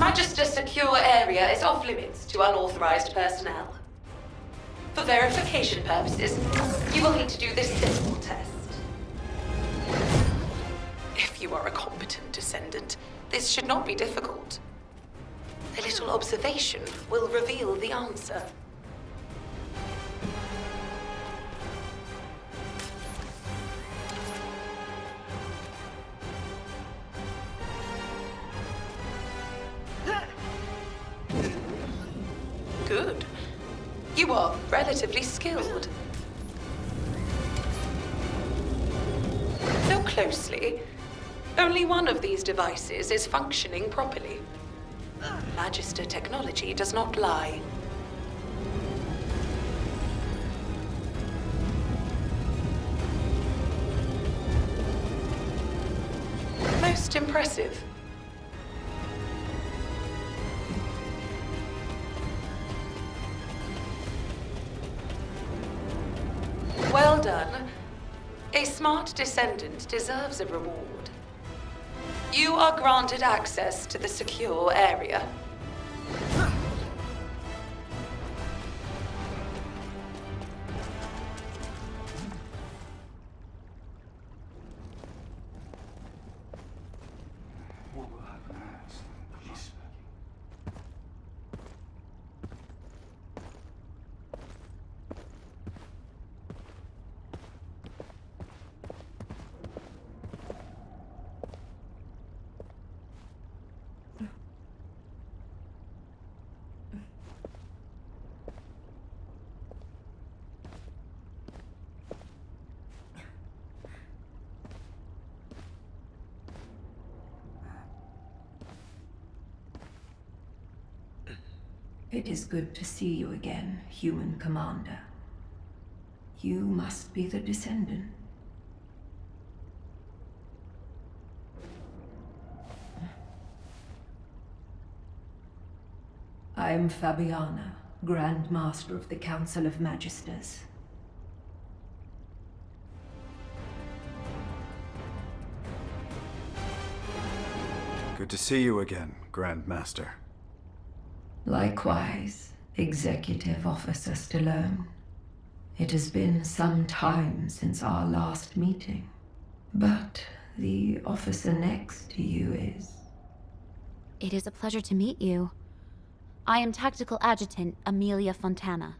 Magister secure area is off limits to unauthorized personnel. For verification purposes, you will need to do this simple test. If you are a competent Descendant, this should not be difficult. A little observation will reveal the answer. Good. You are relatively skilled. Look closely. Only one of these devices is functioning properly. Magister technology does not lie. Most impressive. Well done. A smart Descendant deserves a reward. You are granted access to the secure area. It is good to see you again, human commander. You must be the Descendant. I am Fabiana, Grand Master of the Council of Magisters. Good to see you again, Grand Master. Likewise, Executive Officer Stallone. It has been some time since our last meeting, but the officer next to you is... It is a pleasure to meet you. I am Tactical Adjutant Amelia Fontana.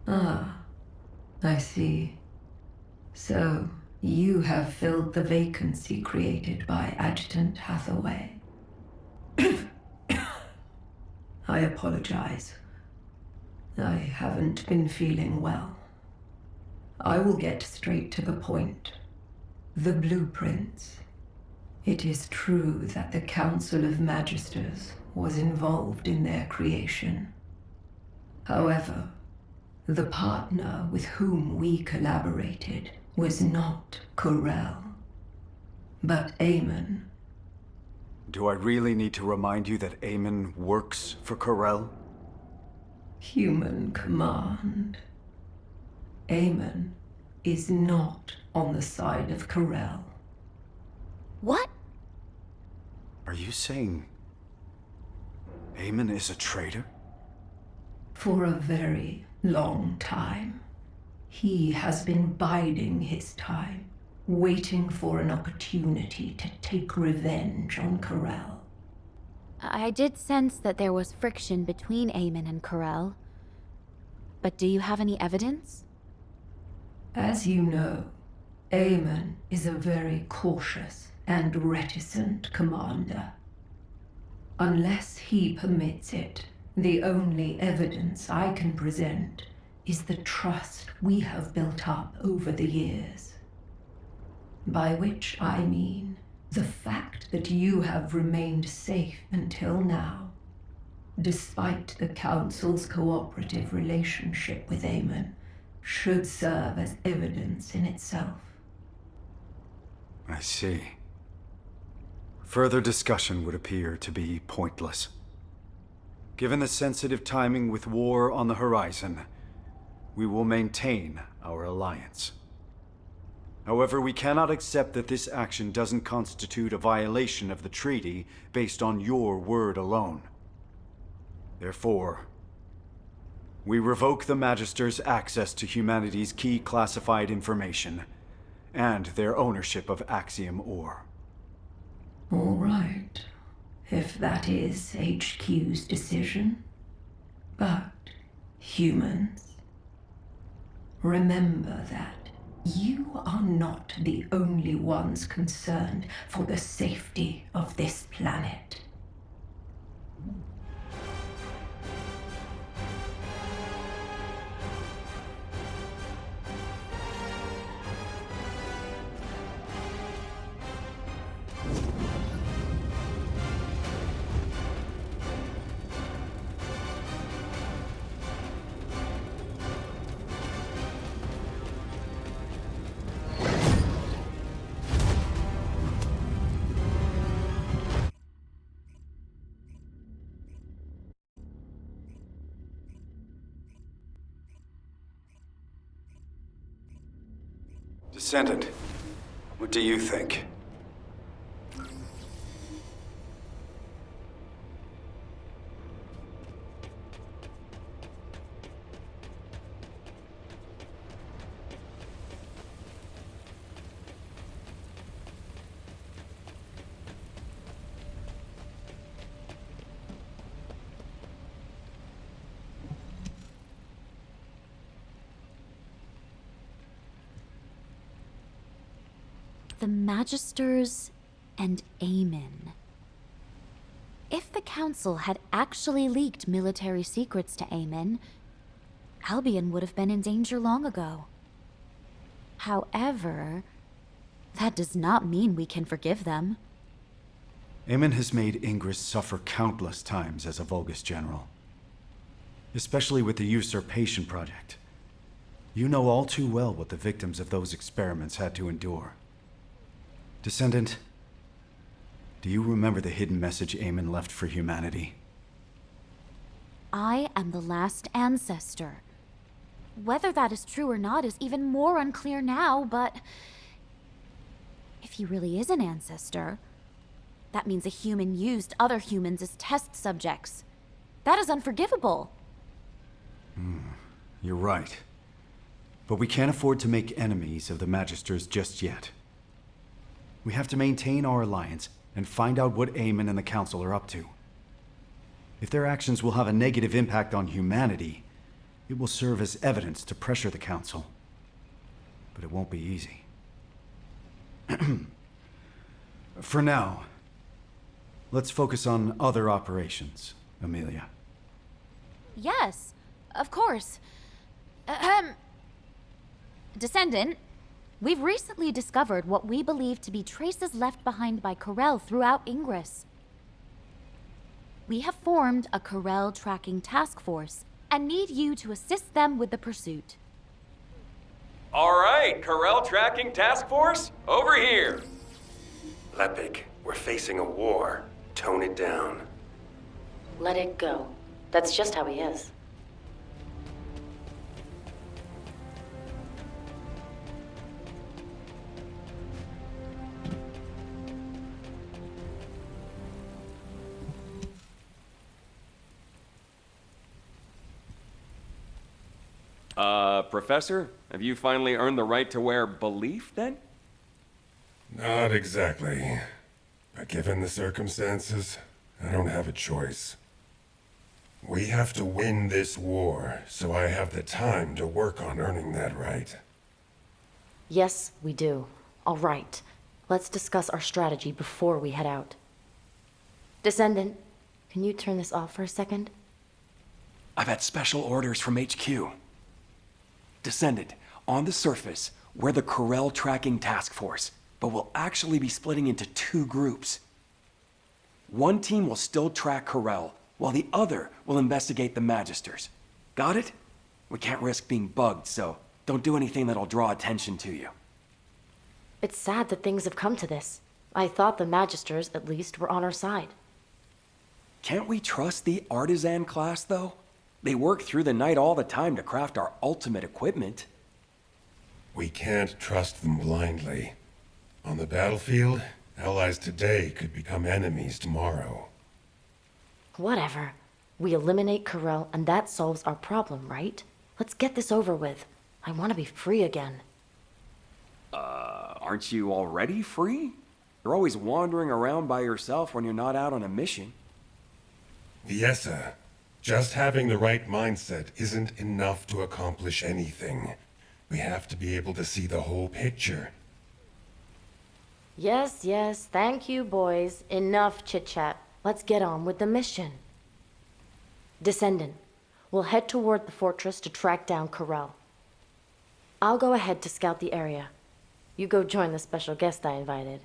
Ah, I see. So, you have filled the vacancy created by Adjutant Hathaway. I apologize. I haven't been feeling well. I will get straight to the point. The blueprints. It is true that the Council of Magisters was involved in their creation. However, the partner with whom we collaborated was not Karel, but Eamon. Do I really need to remind you that Eamon works for Karel? Human command. Eamon is not on the side of Karel. What? Are you saying Eamon is a traitor? For a very long time. He has been biding his time, waiting for an opportunity to take revenge on Karel. I did sense that there was friction between Eamon and Karel. But do you have any evidence? As you know, Eamon is a very cautious and reticent commander. Unless he permits it, the only evidence I can present is the trust we have built up over the years. By which I mean the fact that you have remained safe until now, despite the Council's cooperative relationship with Eamon, should serve as evidence in itself. I see. Further discussion would appear to be pointless. Given the sensitive timing with war on the horizon, we will maintain our alliance. However, we cannot accept that this action doesn't constitute a violation of the treaty based on your word alone. Therefore, we revoke the Magister's access to humanity's key classified information and their ownership of Axiom ore. All right, if that is HQ's decision. But, humans, remember that you are not the only ones concerned for the safety of this planet. Descendant, what do you think? The Magisters and Aemon. If the Council had actually leaked military secrets to Aemon, Albion would have been in danger long ago. However, that does not mean we can forgive them. Aemon has made Ingress suffer countless times as a Vulgus general. Especially with the Usurpation Project. You know all too well what the victims of those experiments had to endure. Descendant, do you remember the hidden message Aemon left for humanity? I am the last ancestor. Whether that is true or not is even more unclear now, but if he really is an ancestor, that means a human used other humans as test subjects. That is unforgivable. You're right. But we can't afford to make enemies of the Magisters just yet. We have to maintain our alliance and find out what Aemon and the Council are up to. If their actions will have a negative impact on humanity, it will serve as evidence to pressure the Council. But it won't be easy. For now, let's focus on other operations, Amelia. Yes, of course. Descendant, we've recently discovered what we believe to be traces left behind by Karel throughout Ingress. We have formed a Karel tracking task force and need you to assist them with the pursuit. All right, Karel tracking task force, over here. Lepik, we're facing a war. Tone it down. Let it go. That's just how he is. Professor, have you finally earned the right to wear belief, then? Not exactly. But given the circumstances, I don't have a choice. We have to win this war, so I have the time to work on earning that right. Yes, we do. All right. Let's discuss our strategy before we head out. Descendant, can you turn this off for a second? I've had special orders from HQ. Descendant, on the surface, we're the Karel Tracking Task Force, but we'll actually be splitting into two groups. One team will still track Karel, while the other will investigate the Magisters. Got it? We can't risk being bugged, so don't do anything that'll draw attention to you. It's sad that things have come to this. I thought the Magisters, at least, were on our side. Can't we trust the artisan class, though? They work through the night all the time to craft our ultimate equipment. We can't trust them blindly. On the battlefield, allies today could become enemies tomorrow. Whatever. We eliminate Karel, and that solves our problem, right? Let's get this over with. I want to be free again. Aren't you already free? You're always wandering around by yourself when you're not out on a mission. Viessa, just having the right mindset isn't enough to accomplish anything. We have to be able to see the whole picture. Yes, yes, thank you, boys. Enough chit-chat. Let's get on with the mission. Descendant, we'll head toward the fortress to track down Karel. I'll go ahead to scout the area. You go join the special guest I invited.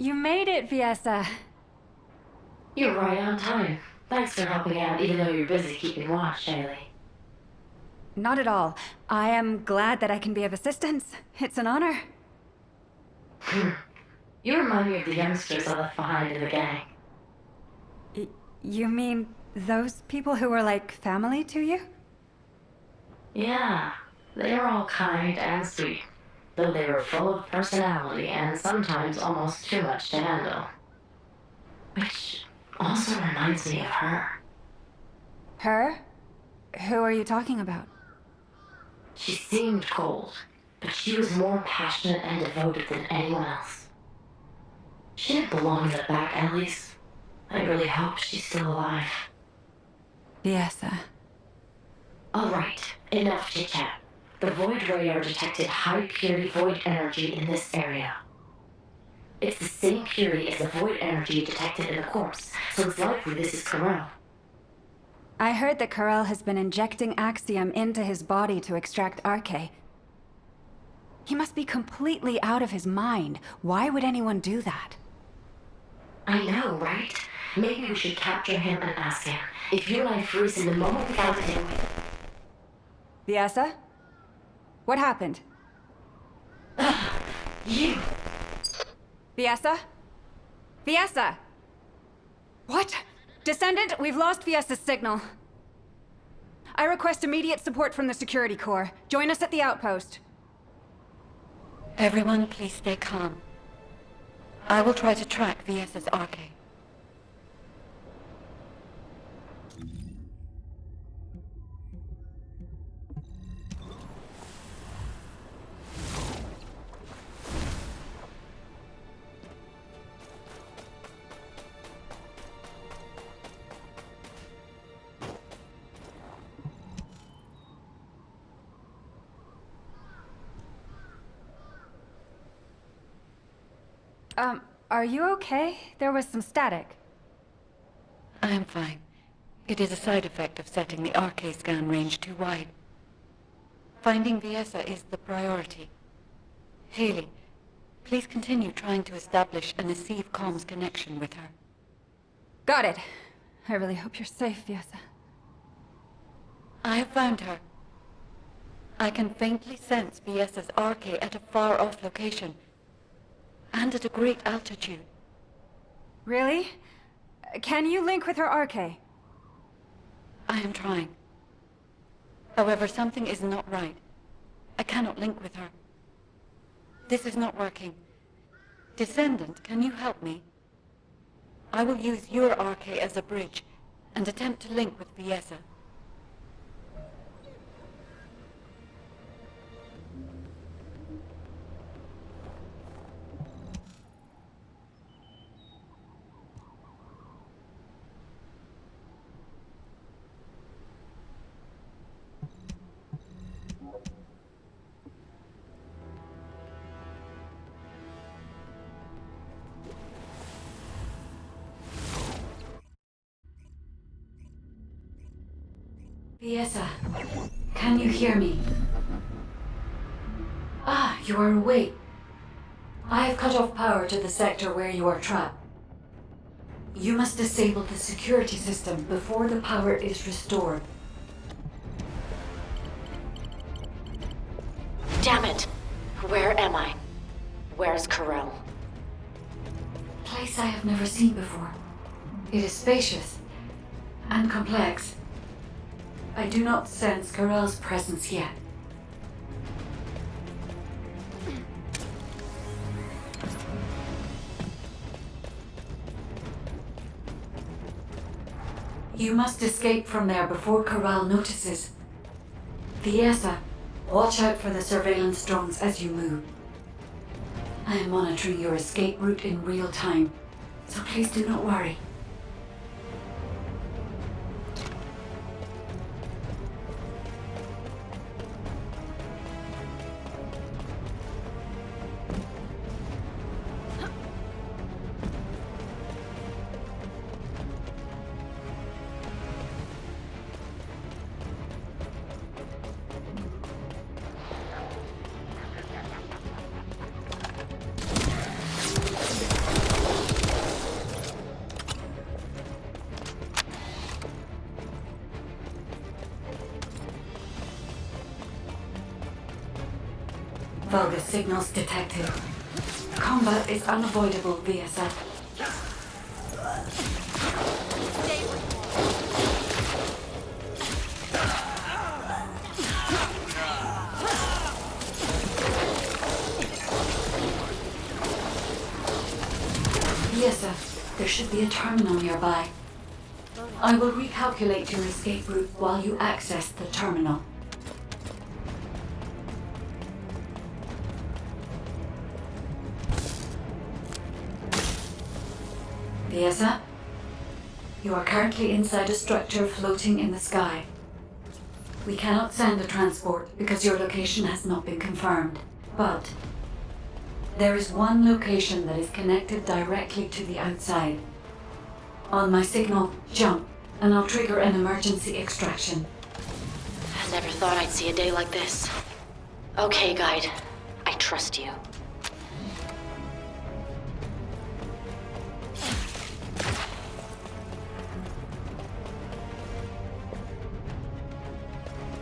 You made it, Viessa. You're right on time. Thanks for helping out, even though you're busy keeping watch, Shaylee. Not at all. I am glad that I can be of assistance. It's an honor. You remind me of the youngsters I left behind in the gang. You mean those people who were like family to you? Yeah, they were all kind and sweet, though they were full of personality and sometimes almost too much to handle. Which also reminds me of her. Her? Who are you talking about? She seemed cold, but she was more passionate and devoted than anyone else. She didn't belong in the back alleys. I really hope she's still alive. Viessa. All right, enough chit-chat. The Void Radar detected high-purity Void energy in this area. It's the same purity as the Void energy detected in the corpse, so it's likely this is Karel. I heard that Karel has been injecting Axiom into his body to extract Arche. He must be completely out of his mind. Why would anyone do that? I know, right? Maybe we should capture him and ask him. If you and I freeze him the moment we found him... Viessa? What happened? You! Viessa? Viessa! What? Descendant, we've lost Viessa's signal. I request immediate support from the security corps. Join us at the outpost. Everyone, please stay calm. I will try to track Viessa's Arche. Are you okay? There was some static. I am fine. It is a side effect of setting the Arche scan range too wide. Finding Viessa is the priority. Haley, please continue trying to establish a Nasiv comms connection with her. Got it. I really hope you're safe, Viessa. I have found her. I can faintly sense Viessa's Arche at a far-off location, and at a great altitude. Really? Can you link with her Arche? I am trying. However, something is not right. I cannot link with her. This is not working. Descendant, can you help me? I will use your Arche as a bridge, and attempt to link with Viessa. Viesa, can you hear me? Ah, you are awake. I have cut off power to the sector where you are trapped. You must disable the security system before the power is restored. Damn it! Where am I? Where's Karel? Place I have never seen before. It is spacious and complex. I do not sense Karel's presence yet. You must escape from there before Karel notices. Viesa, watch out for the surveillance drones as you move. I am monitoring your escape route in real time, so please do not worry. Vulgus signals detected. Combat is unavoidable, Viesa. Viesa, there should be a terminal nearby. I will recalculate your escape route while you access the terminal. Viesa, you are currently inside a structure floating in the sky. We cannot send a transport because your location has not been confirmed, but there is one location that is connected directly to the outside. On my signal, jump, and I'll trigger an emergency extraction. I never thought I'd see a day like this. Okay, guide. I trust you.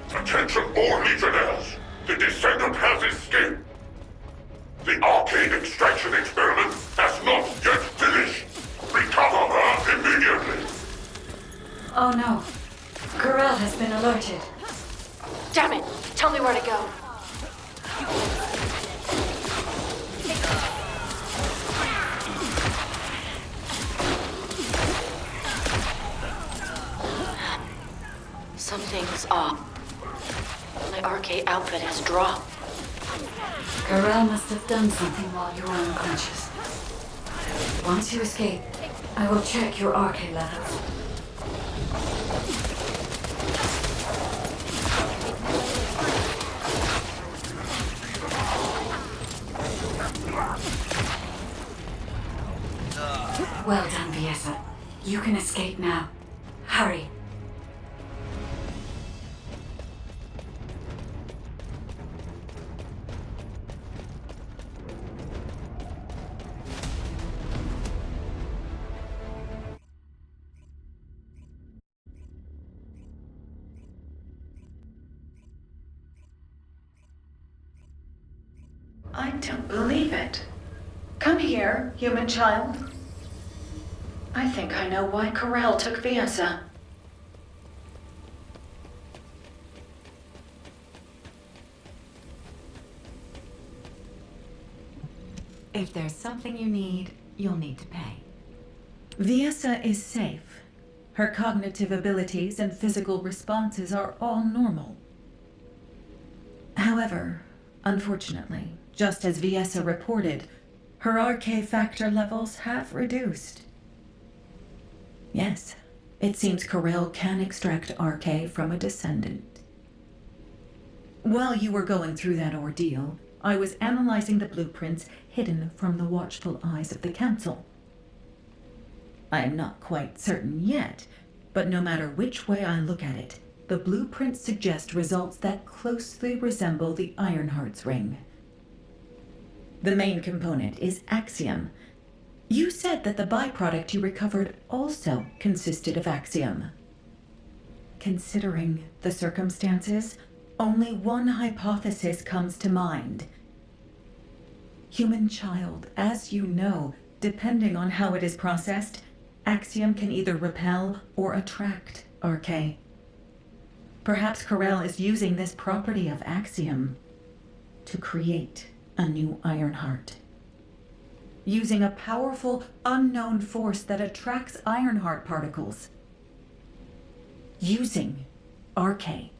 Attention all Legionnaires! The Descendant has escaped! The arcade extraction experiment has not yet finished! Recover her immediately! Oh no. Karel has been alerted. Damn it! Tell me where to go. Something's off. My arcade outfit has dropped. Karel must have done something while you were unconscious. Once you escape, I will check your arcade levels. Well done, Viesa. You can escape now. Hurry. I don't believe it. Come here, human child. I think I know why Karel took Viesa. If there's something you need, you'll need to pay. Viesa is safe. Her cognitive abilities and physical responses are all normal. However, unfortunately, just as Viesa reported, her RK factor levels have reduced. Yes, it seems Karel can extract RK from a Descendant. While you were going through that ordeal, I was analyzing the blueprints hidden from the watchful eyes of the Council. I am not quite certain yet, but no matter which way I look at it, the blueprints suggest results that closely resemble the Ironheart's ring. The main component is Axiom. You said that the byproduct you recovered also consisted of Axiom. Considering the circumstances, only one hypothesis comes to mind. Human child, as you know, depending on how it is processed, Axiom can either repel or attract RK. Perhaps Karel is using this property of Axiom to create a new Ironheart. Using a powerful, unknown force that attracts Ironheart particles. Using RK.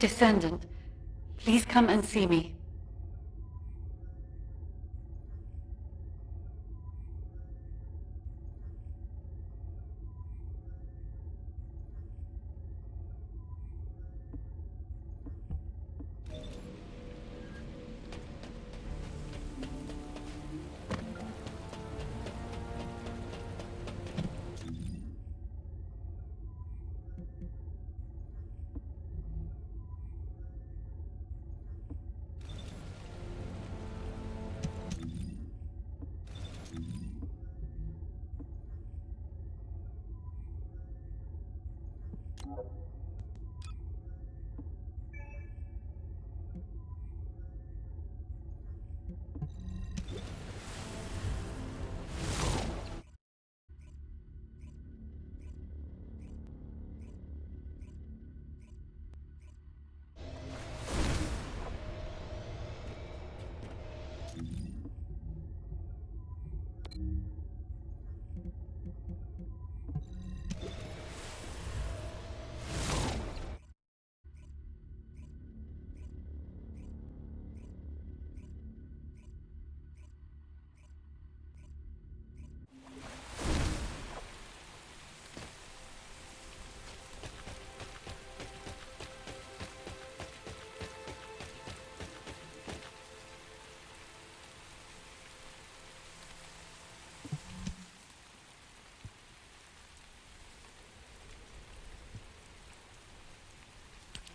Descendant, please come and see me.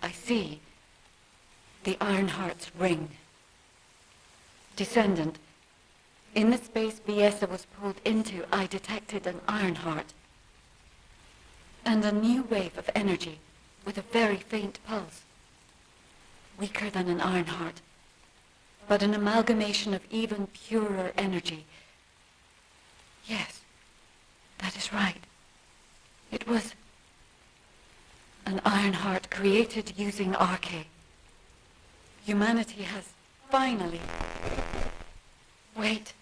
I see. The Ironheart's ring. Descendant, in the space Viesa was pulled into, I detected an Ironheart. And a new wave of energy, with a very faint pulse. Weaker than an Ironheart, but an amalgamation of even purer energy. Yes, that is right. It was an Ironheart created using RK. Humanity has finally... Wait.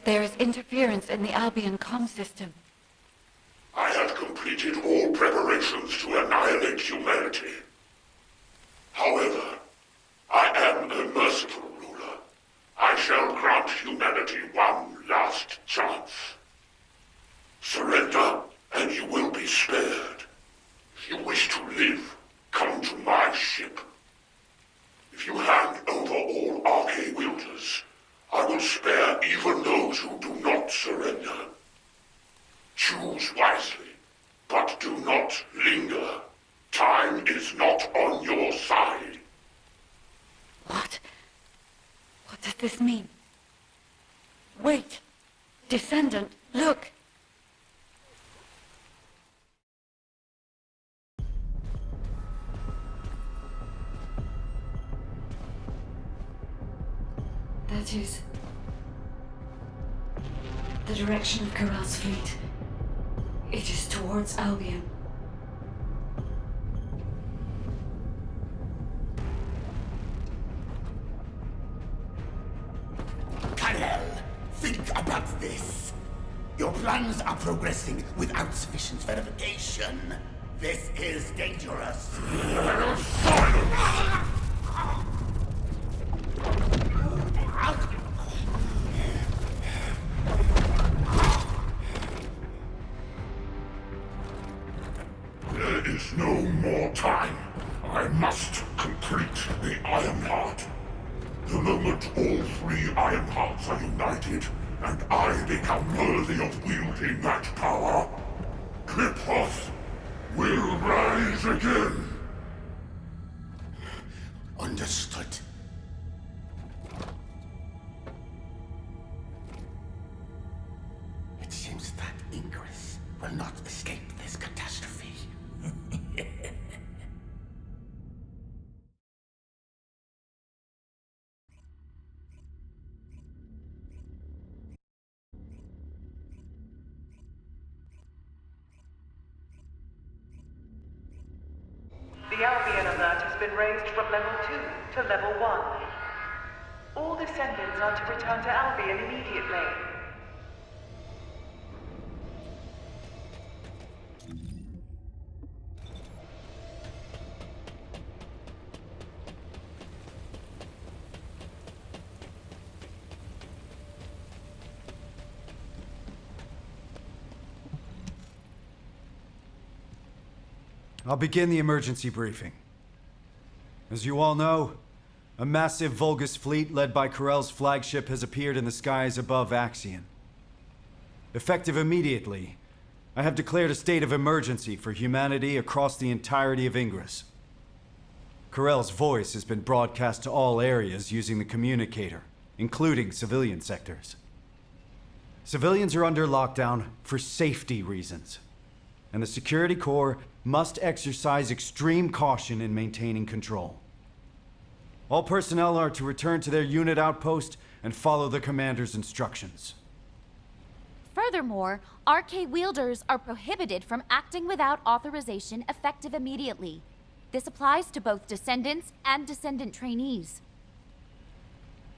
There is interference in the Albion comm system. I have completed all preparations to annihilate humanity. However, I am a merciful ruler. I shall grant humanity one last chance. Surrender, and you will be spared. If you wish to live, come to my ship. If you hand over all RK wielders, I will spare even those who do not surrender. Choose wisely, but do not linger. Time is not on your side. What? What does this mean? Wait. Descendant, look! That is the direction of Karel's fleet. It is towards Albion. Karel, think about this. Your plans are progressing without sufficient verification. This is dangerous. There is no more time. I must complete the Iron Heart. The moment all three Iron Hearts are united, and I become worthy of wielding that power, Cliphoth will rise again. Understood. It seems that Ingress will not escape this catastrophe. The Albion alert has been raised from level 2 to level 1. All descendants are to return to Albion immediately. I'll begin the emergency briefing. As you all know, a massive Vulgus fleet led by Karel's flagship has appeared in the skies above Axion. Effective immediately, I have declared a state of emergency for humanity across the entirety of Ingress. Karel's voice has been broadcast to all areas using the communicator, including civilian sectors. Civilians are under lockdown for safety reasons, and the Security Corps must exercise extreme caution in maintaining control. All personnel are to return to their unit outpost and follow the commander's instructions. Furthermore, RK wielders are prohibited from acting without authorization effective immediately. This applies to both Descendants and Descendant trainees.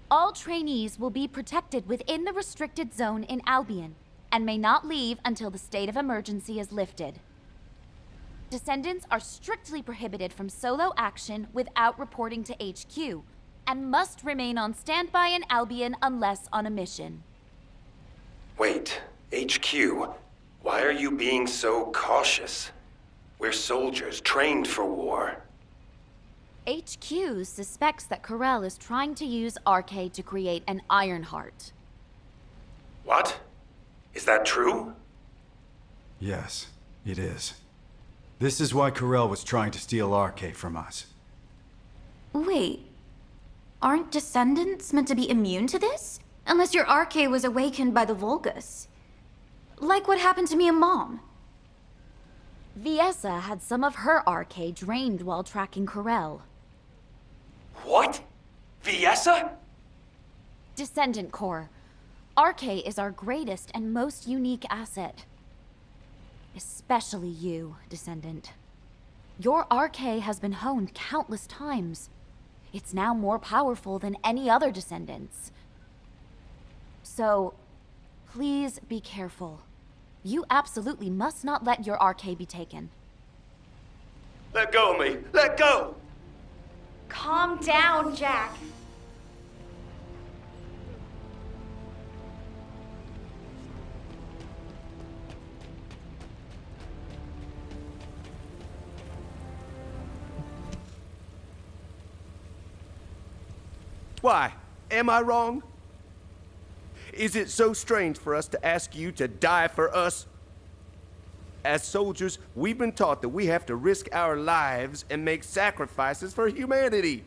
All trainees will be protected within the restricted zone in Albion and may not leave until the state of emergency is lifted. Descendants are strictly prohibited from solo action without reporting to HQ, and must remain on standby in Albion unless on a mission. Wait, HQ, why are you being so cautious? We're soldiers trained for war. HQ suspects that Karel is trying to use RK to create an Iron Heart. What? Is that true? Yes, it is. This is why Karel was trying to steal RK from us. Wait, aren't Descendants meant to be immune to this? Unless your RK was awakened by the Vulgus. Like what happened to me and Mom. Viessa had some of her RK drained while tracking Karel. What? Viessa? Descendant Corps. RK is our greatest and most unique asset. Especially you, Descendant. Your RK has been honed countless times. It's now more powerful than any other Descendants. So, please be careful. You absolutely must not let your RK be taken. Let go of me! Let go! Calm down, Jack. Why? Am I wrong? Is it so strange for us to ask you to die for us? As soldiers, we've been taught that we have to risk our lives and make sacrifices for humanity.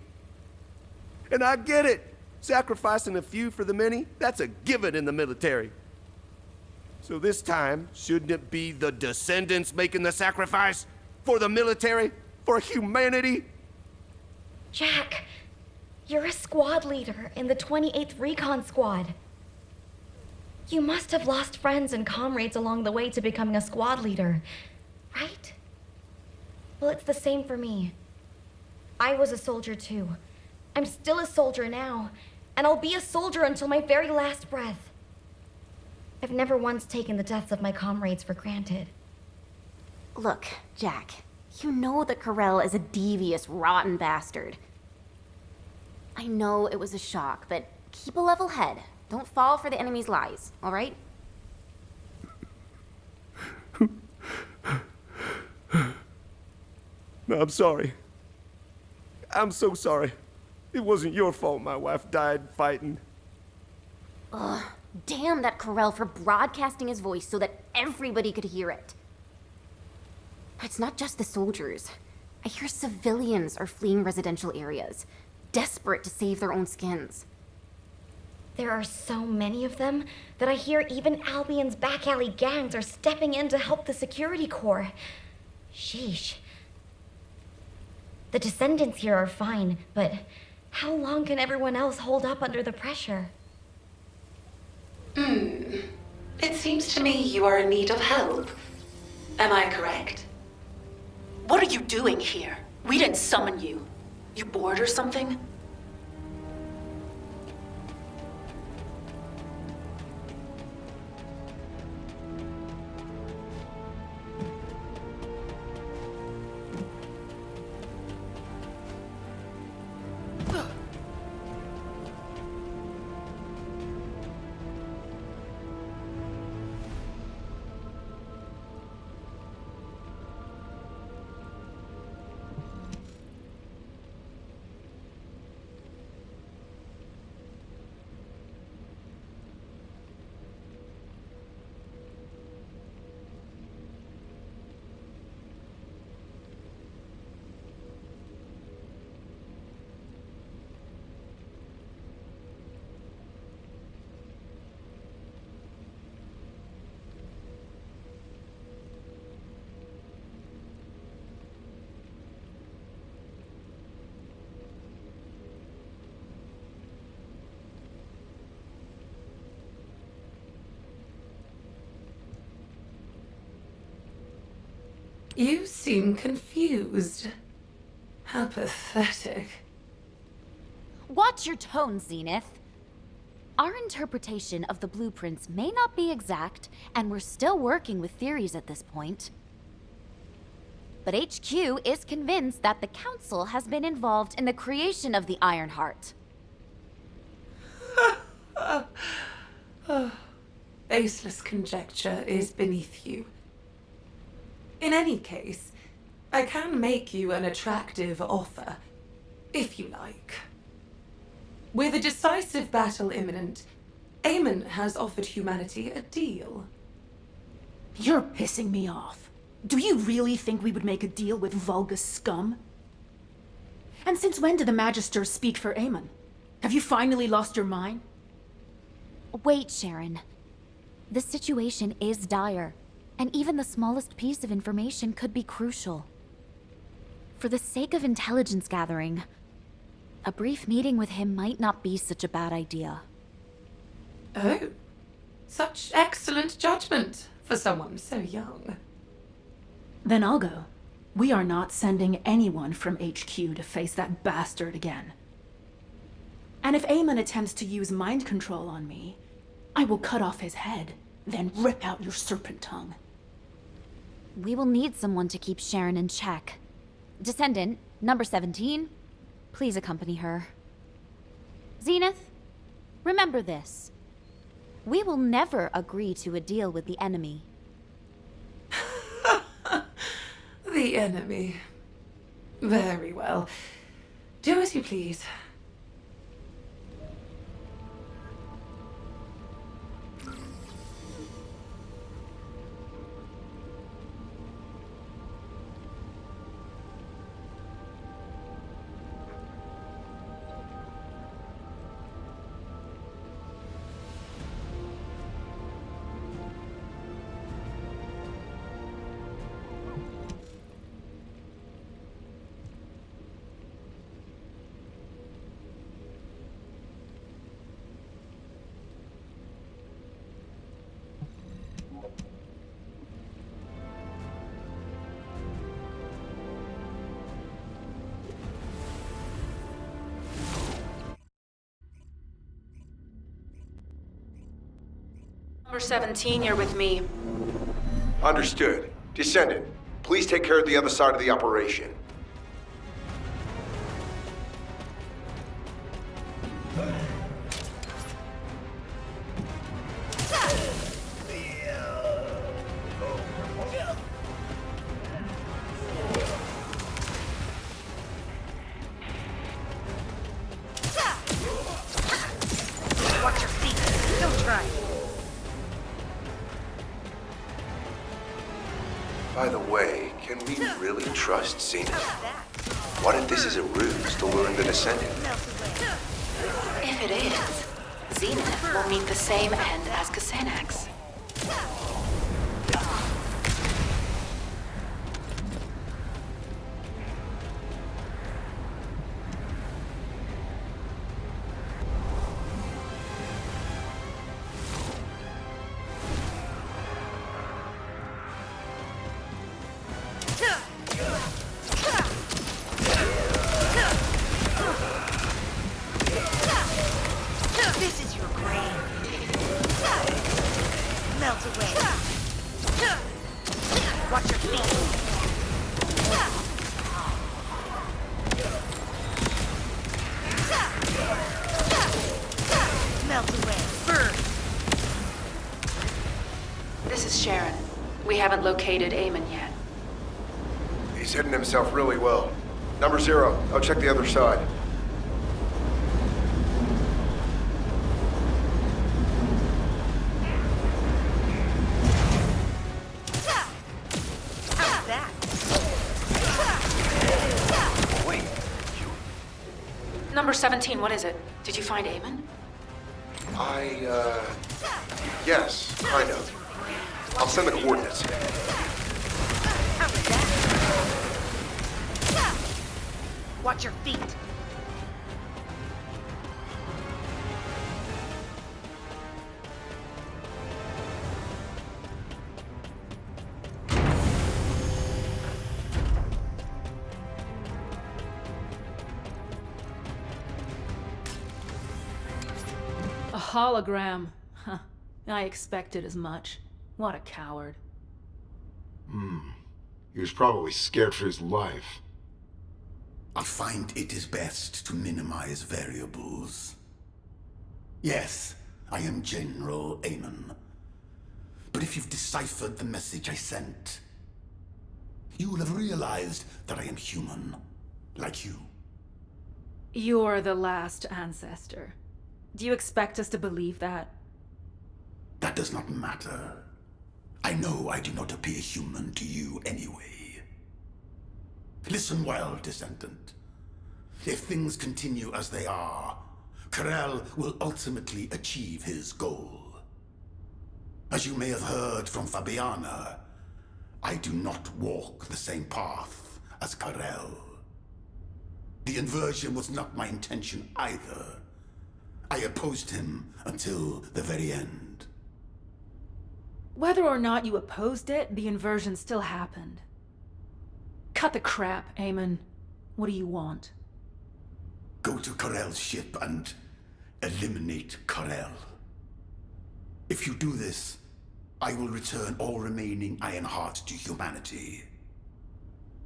And I get it. Sacrificing a few for the many, that's a given in the military. So this time, shouldn't it be the Descendants making the sacrifice? For the military? For humanity? Jack, you're a squad leader in the 28th Recon Squad. You must have lost friends and comrades along the way to becoming a squad leader, right? Well, it's the same for me. I was a soldier too. I'm still a soldier now, and I'll be a soldier until my very last breath. I've never once taken the deaths of my comrades for granted. Look, Jack, you know that Karel is a devious, rotten bastard. I know it was a shock, but keep a level head. Don't fall for the enemy's lies, all right? No, I'm sorry. I'm so sorry. It wasn't your fault my wife died fighting. Ugh, damn that Karel for broadcasting his voice so that everybody could hear it. It's not just the soldiers. I hear civilians are fleeing residential areas, desperate to save their own skins. There are so many of them that I hear even Albion's back alley gangs are stepping in to help the security corps. Sheesh. The Descendants here are fine, but how long can everyone else hold up under the pressure? It seems to me you are in need of help. Am I correct? What are you doing here? We didn't summon you. You bored or something? You seem confused. How pathetic. Watch your tone, Zenith. Our interpretation of the blueprints may not be exact, and we're still working with theories at this point. But HQ is convinced that the Council has been involved in the creation of the Ironheart. Baseless conjecture is beneath you. In any case, I can make you an attractive offer, if you like. With a decisive battle imminent, Eamon has offered humanity a deal. You're pissing me off. Do you really think we would make a deal with Vulgus scum? And since when do the Magisters speak for Eamon? Have you finally lost your mind? Wait, Sharon. The situation is dire, and even the smallest piece of information could be crucial. For the sake of intelligence gathering, a brief meeting with him might not be such a bad idea. Oh, such excellent judgment for someone so young. Then I'll go. We are not sending anyone from HQ to face that bastard again. And if Eamon attempts to use mind control on me, I will cut off his head, then rip out your serpent tongue. We will need someone to keep Sharon in check. Descendant, number 17, please accompany her. Zenith, remember this. We will never agree to a deal with the enemy. The enemy. Very well. Do as you please. Number 17, you're with me. Understood. Descendant, please take care of the other side of the operation. Watch your feet. Don't try. By the way, can we really trust Zenith? What if this is a ruse to lure in the Descendant? If it is, Zenith will meet the same end as Kasanax. This is your grave. Melt away. Watch your feet. Melt away. Burn. This is Sharon. We haven't located Eamon yet. He's hidden himself really well. Number 0, I'll check the other side. How's that? Wait, Number 17, what is it? Did you find Eamon? yes, kind of. I'll send the coordinates. Watch your feet. A hologram. Huh. I expected as much. What a coward. He was probably scared for his life. I find it is best to minimize variables. Yes, I am General Eamon. But if you've deciphered the message I sent, you will have realized that I am human, like you. You're the last ancestor. Do you expect us to believe that? That does not matter. I know I do not appear human to you anyway. Listen well, Descendant. If things continue as they are, Karel will ultimately achieve his goal. As you may have heard from Fabiana, I do not walk the same path as Karel. The inversion was not my intention either. I opposed him until the very end. Whether or not you opposed it, the inversion still happened. Cut the crap, Eamon. What do you want? Go to Karel's ship and eliminate Karel. If you do this, I will return all remaining Ironheart to humanity.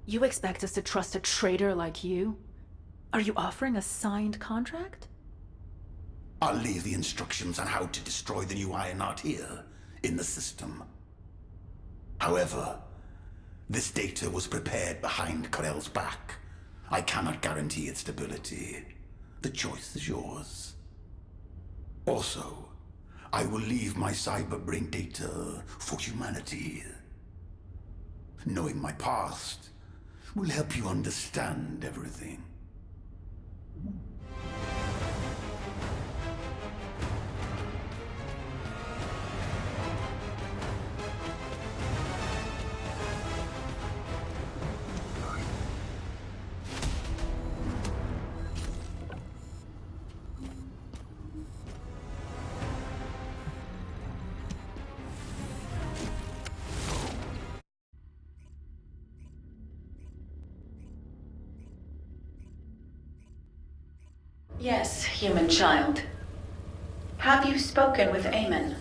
You expect us to trust a traitor like you? Are you offering a signed contract? I'll leave the instructions on how to destroy the new Ironheart here, in the system. However, this data was prepared behind Karel's back. I cannot guarantee its stability. The choice is yours. Also, I will leave my cyberbrain data for humanity. Knowing my past will help you understand everything. Yes, human child. Have you spoken with Eamon?